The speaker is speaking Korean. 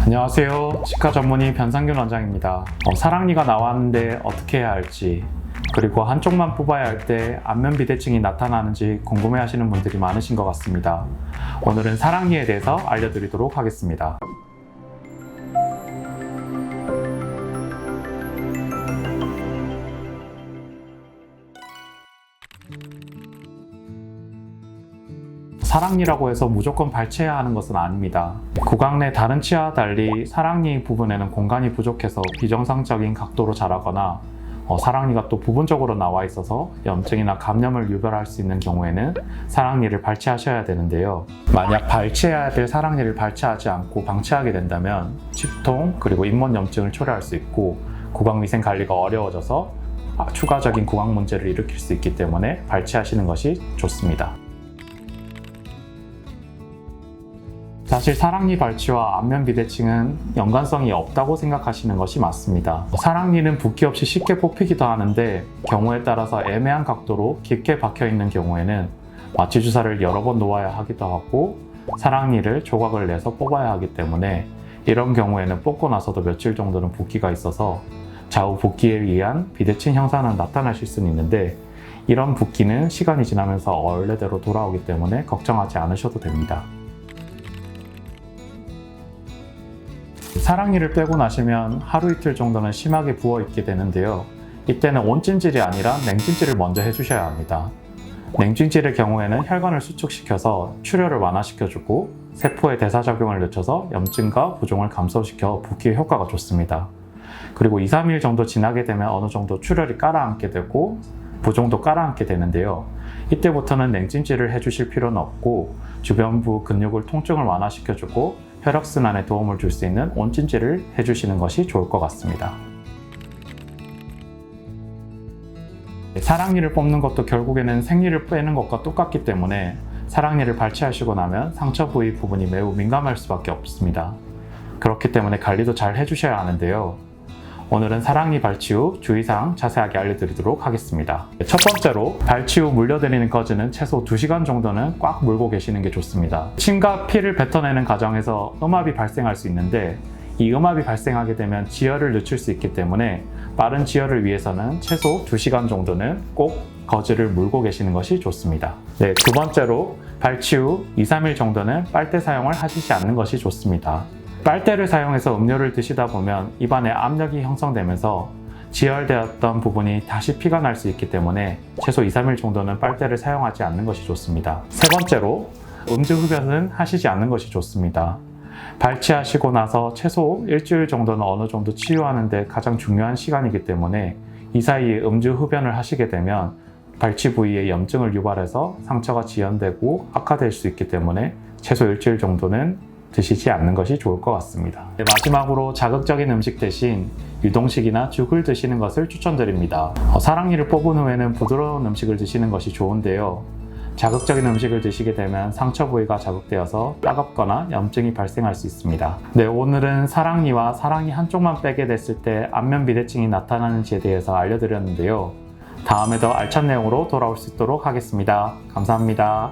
안녕하세요. 치과 전문의 변상균 원장입니다. 사랑니가 나왔는데 어떻게 해야 할지, 그리고 한쪽만 뽑아야 할 때 안면 비대칭이 나타나는지 궁금해 하시는 분들이 많으신 것 같습니다. 오늘은 사랑니에 대해서 알려드리도록 하겠습니다. 사랑니라고 해서 무조건 발치해야 하는 것은 아닙니다. 구강 내 다른 치아와 달리 사랑니 부분에는 공간이 부족해서 비정상적인 각도로 자라거나 사랑니가 또 부분적으로 나와 있어서 염증이나 감염을 유발할 수 있는 경우에는 사랑니를 발치하셔야 되는데요. 만약 발치해야 될 사랑니를 발치하지 않고 방치하게 된다면 치통 그리고 잇몸 염증을 초래할 수 있고 구강위생 관리가 어려워져서 추가적인 구강 문제를 일으킬 수 있기 때문에 발치하시는 것이 좋습니다. 사실 사랑니 발치와 안면 비대칭은 연관성이 없다고 생각하시는 것이 맞습니다. 사랑니는 붓기 없이 쉽게 뽑히기도 하는데 경우에 따라서 애매한 각도로 깊게 박혀 있는 경우에는 마취 주사를 여러 번 놓아야 하기도 하고 사랑니를 조각을 내서 뽑아야 하기 때문에 이런 경우에는 뽑고 나서도 며칠 정도는 붓기가 있어서 좌우 붓기에 의한 비대칭 현상은 나타나실 수는 있는데 이런 붓기는 시간이 지나면서 원래대로 돌아오기 때문에 걱정하지 않으셔도 됩니다. 사랑니를 빼고 나시면 하루 이틀 정도는 심하게 부어있게 되는데요. 이때는 온찜질이 아니라 냉찜질을 먼저 해주셔야 합니다. 냉찜질의 경우에는 혈관을 수축시켜서 출혈을 완화시켜주고 세포의 대사작용을 늦춰서 염증과 부종을 감소시켜 붓기의 효과가 좋습니다. 그리고 2-3일 정도 지나게 되면 어느 정도 출혈이 깔아앉게 되고 부종도 깔아앉게 되는데요. 이때부터는 냉찜질을 해주실 필요는 없고 주변부 근육을 통증을 완화시켜주고 혈액순환에 도움을 줄 수 있는 온찜질을 해주시는 것이 좋을 것 같습니다. 사랑니를 뽑는 것도 결국에는 생리를 빼는 것과 똑같기 때문에 사랑니를 발치하시고 나면 상처 부위 부분이 매우 민감할 수밖에 없습니다. 그렇기 때문에 관리도 잘 해주셔야 하는데요. 오늘은 사랑니 발치 후 주의사항 자세하게 알려드리도록 하겠습니다. 첫 번째로 발치 후 물려드리는 거즈는 최소 2시간 정도는 꽉 물고 계시는 게 좋습니다. 침과 피를 뱉어내는 과정에서 음압이 발생할 수 있는데 이 음압이 발생하게 되면 지혈을 늦출 수 있기 때문에 빠른 지혈을 위해서는 최소 2시간 정도는 꼭 거즈를 물고 계시는 것이 좋습니다. 두 번째로 발치 후 2-3일 정도는 빨대 사용을 하시지 않는 것이 좋습니다. 빨대를 사용해서 음료를 드시다 보면 입안에 압력이 형성되면서 지혈되었던 부분이 다시 피가 날 수 있기 때문에 최소 2-3일 정도는 빨대를 사용하지 않는 것이 좋습니다. 세 번째로 음주흡연은 하시지 않는 것이 좋습니다. 발치하시고 나서 최소 일주일 정도는 어느 정도 치유하는 데 가장 중요한 시간이기 때문에 이 사이에 음주흡연을 하시게 되면 발치 부위에 염증을 유발해서 상처가 지연되고 악화될 수 있기 때문에 최소 일주일 정도는 드시지 않는 것이 좋을 것 같습니다. 마지막으로 자극적인 음식 대신 유동식이나 죽을 드시는 것을 추천드립니다. 사랑니를 뽑은 후에는 부드러운 음식을 드시는 것이 좋은데요. 자극적인 음식을 드시게 되면 상처 부위가 자극되어서 따갑거나 염증이 발생할 수 있습니다. 오늘은 사랑니와 사랑니 한쪽만 빼게 됐을 때 안면 비대칭이 나타나는지에 대해서 알려드렸는데요. 다음에 더 알찬 내용으로 돌아올 수 있도록 하겠습니다. 감사합니다.